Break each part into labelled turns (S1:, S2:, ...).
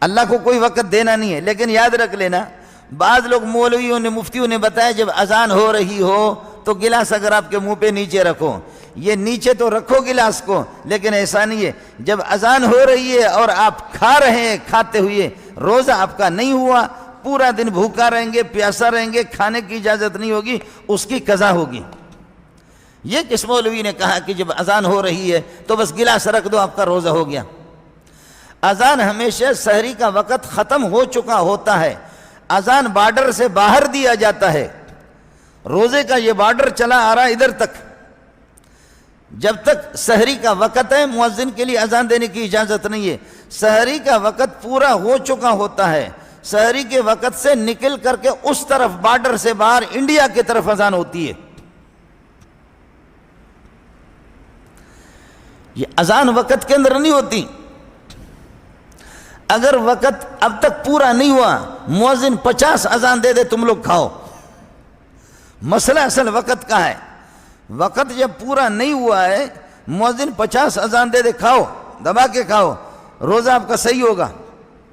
S1: اللہ کو کوئی وقت دینا نہیں ہے۔ لیکن یاد رکھ لینا، بعض لوگ مولویوں نے مفتیوں نے بتایا جب اذان ہو رہی ہو تو گلاس اگر آپ کے منہ پہ نیچے رکھو، یہ نیچے تو رکھو گلاس کو، لیکن ایسا نہیں ہے۔ جب اذان ہو رہی ہے اور آپ کھا رہے ہیں، کھاتے ہوئے روزہ آپ کا نہیں ہوا، پورا دن بھوکا رہیں گے، پیاسا رہیں گے، کھانے کی اجازت نہیں ہوگی، اس کی قضا ہوگی۔ یہ کس مولوی نے کہا کہ جب اذان ہو رہی ہے تو بس گلاس رکھ دو آپ کا روزہ ہو گیا؟ اذان ہمیشہ سحری کا وقت ختم ہو چکا ہوتا ہے، اذان بارڈر سے باہر دیا جاتا ہے، روزے کا یہ بارڈر چلا آ رہا ادھر تک، جب تک سحری کا وقت ہے مؤذن کے لیے اذان دینے کی اجازت نہیں ہے۔ سحری کا وقت پورا ہو چکا ہوتا ہے، سحری کے وقت سے نکل کر کے اس طرف بارڈر سے باہر انڈیا کی طرف اذان ہوتی ہے۔ یہ اذان وقت کے اندر نہیں ہوتی۔ اگر وقت اب تک پورا نہیں ہوا، مؤذن 50 اذان دے دے تم لوگ کھاؤ، مسئلہ اصل وقت کا ہے۔ وقت جب پورا نہیں ہوا ہے، مؤذن 50 اذان دے دے کھاؤ، دبا کے کھاؤ، روزہ آپ کا صحیح ہوگا،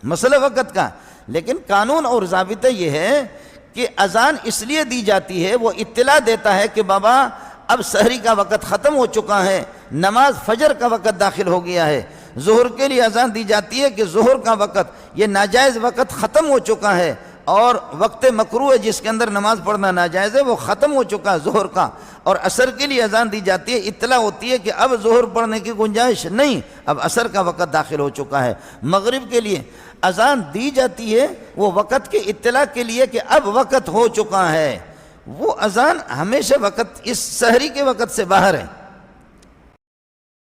S1: مسئلہ وقت کا۔ لیکن قانون اور ضابطہ یہ ہے کہ اذان اس لیے دی جاتی ہے، وہ اطلاع دیتا ہے کہ بابا اب سحری کا وقت ختم ہو چکا ہے، نماز فجر کا وقت داخل ہو گیا ہے۔ ظہر کے لیے اذان دی جاتی ہے کہ ظہر کا وقت، یہ ناجائز وقت ختم ہو چکا ہے، اور وقت مکروہ ہے جس کے اندر نماز پڑھنا ناجائز ہے وہ ختم ہو چکا ہے ظہر کا۔ اور عصر کے لیے اذان دی جاتی ہے، اطلاع ہوتی ہے کہ اب ظہر پڑھنے کی گنجائش نہیں، اب عصر کا وقت داخل ہو چکا ہے۔ مغرب کے لیے اذان دی جاتی ہے وہ وقت کی اطلاع کے لیے کہ اب وقت ہو چکا ہے۔ وہ اذان ہمیشہ وقت اس سحری کے وقت سے باہر ہے۔